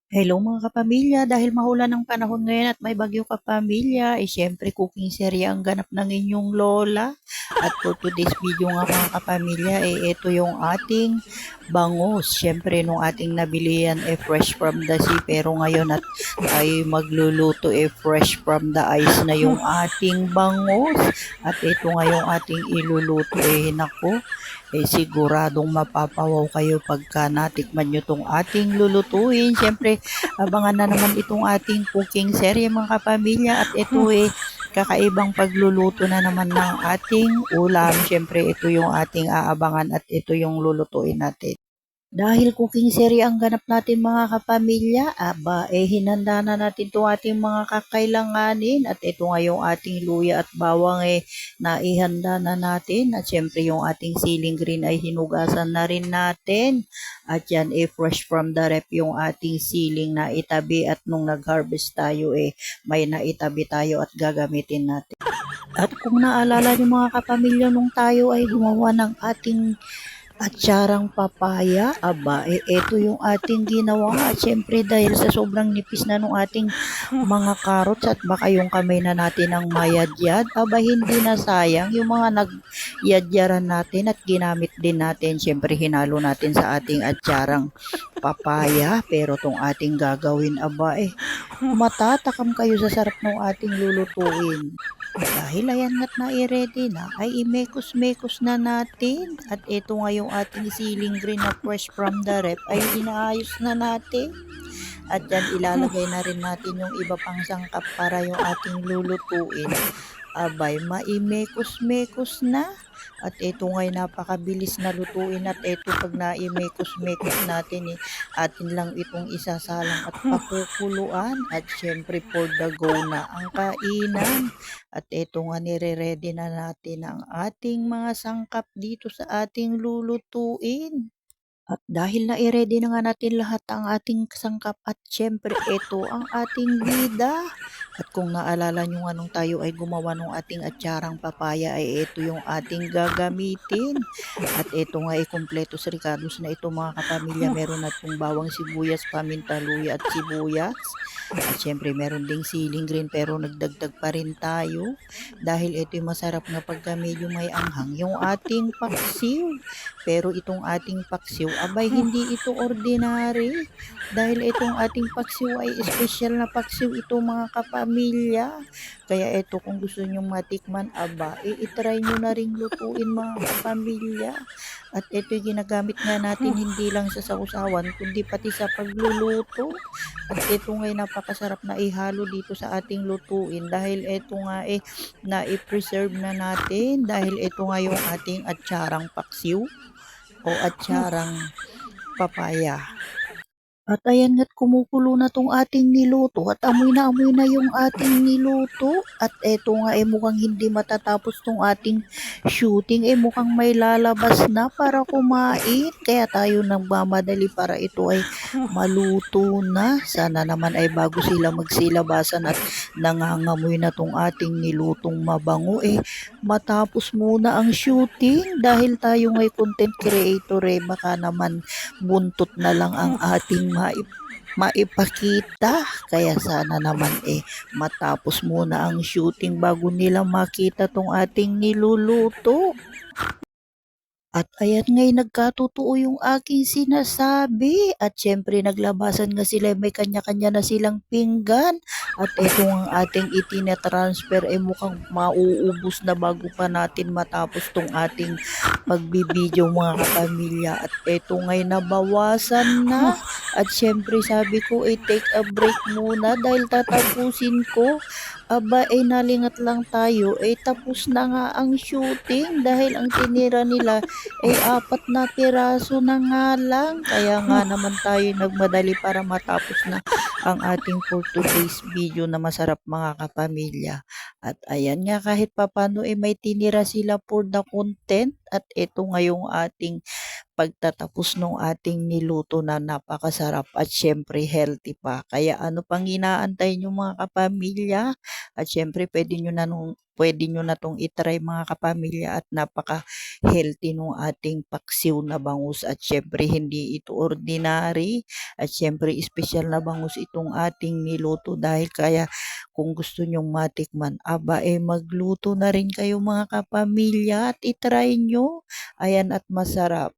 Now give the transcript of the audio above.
Hello mga kapamilya, dahil mahulan ng panahon ngayon at may bagyo kapamilya, siyempre cooking serya ang ganap ng inyong lola. At for today's video nga mga kapamilya, ito yung ating bangus. Siyempre nung ating nabili yan fresh from the sea, pero ngayon at tayo magluluto fresh from the ice na yung ating bangus. At ito nga yung ating iluluto naku, siguradong mapapawaw kayo pagka natikman nyo tong ating lulutuin. Siyempre, abangan na naman itong ating cooking serye mga kapamilya at ito kakaibang pagluluto na naman ng ating ulam. Siyempre, ito yung ating aabangan at ito yung lulutuin natin. Dahil cooking serye ang ganap natin mga kapamilya, hinanda na natin itong ating mga kakailanganin at ito nga yung ating luya at bawang naihanda na natin at syempre yung ating siling green ay hinugasan na rin natin at yan fresh from the rep yung ating siling na itabi at nung nag-harvest tayo may naitabi tayo at gagamitin natin. At kung naalala niyo mga kapamilya nung tayo ay gumawa ng ating atsarang papaya, ito yung ating ginawa. At syempre dahil sa sobrang nipis na nung ating mga carrots at baka yung kamay na natin ang mayadyad, hindi na sayang yung mga nagyadyaran natin at ginamit din natin. Syempre hinalo natin sa ating atsarang papaya, pero tong ating gagawin, matatakam kayo sa sarap ng ating lulutuin. Dahil ayan nga't na-ready na, ay imekos-mekos na natin. At ito nga yung ating siling green na fresh from the rep ay inaayos na natin. At yan ilalagay na rin natin yung iba pang sangkap para yung ating lulutuin. Maimekos-mekos na. At ito nga'y napakabilis na lutuin at ito pag naimekos-mekos natin atin lang itong isasalang at pakukuluan at syempre for the go na ang kainan. At ito nga nire-ready na natin ang ating mga sangkap dito sa ating lulutuin. At dahil na-ready na nga natin lahat ang ating sangkap at syempre ito ang ating bida. At kung naalala nyo nga nung tayo ay gumawa ng ating atsarang papaya ay ito yung ating gagamitin. At ito nga kumpleto sa ricados na ito mga kapamilya. Meron na itong bawang sibuyas, paminta, luya at sibuyas. At syempre meron ding siling green pero nagdagdag pa rin tayo. Dahil ito yung masarap na pagka medyo may anghang yung ating paksiw. Pero itong ating paksiw, hindi ito ordinary. Dahil itong ating paksiw ay special na paksiw ito mga kapamilya. Kaya ito kung gusto nyong matikman, itry nyo na ring lutuin mga kapamilya. At ito ginagamit nga natin hindi lang sa sausawan, kundi pati sa pagluluto. At ito nga napakasarap na ihalo dito sa ating lutuin. Dahil ito nga na-preserve na natin. Dahil ito nga yung ating atsarang paksiw o atsarang papaya. At ayan nga't kumukulo na tong ating niluto at amoy na yung ating niluto. At eto nga mukhang hindi matatapos tong ating shooting. Mukhang may lalabas na para kumain. Kaya tayo nagmamadali para ito ay maluto na. Sana naman ay bago sila magsilabasan at nangangamoy na tong ating nilutong mabango matapos muna ang shooting. Dahil tayo ngay content creator baka naman buntot na lang ang ating maipakita. Kaya sana naman matapos muna ang shooting bago nila makita tong ating niluluto. At ayan nga'y nagkatotoo yung aking sinasabi. At syempre naglabasan nga sila, may kanya-kanya na silang pinggan. At ito ang ating itinatransfer mukhang mauubos na bago pa natin matapos tong ating pagbibideo mga kapamilya. At ito nga'y nabawasan na. At syempre sabi ko take a break muna dahil tatapusin ko. Nalingat lang tayo, tapos na nga ang shooting dahil ang tinira nila 4 na piraso na nga lang. Kaya nga naman tayo nagmadali para matapos na ang ating for today's video na masarap mga kapamilya. At ayan nga kahit papano may tinira sila for the content at ito nga yung ating pagtatapos nung ating niluto na napakasarap at siyempre healthy pa. Kaya ano pang inaantay niyo mga kapamilya? At siyempre puwede niyo na 'tong i-try mga kapamilya at napaka-healthy nung ating paksiw na bangus at siyempre hindi ito ordinary at siyempre espesyal na bangus itong ating niluto dahil kaya kung gusto niyong matikman, aba, magluto na rin kayo mga kapamilya at i-try niyo. Ayan at masarap.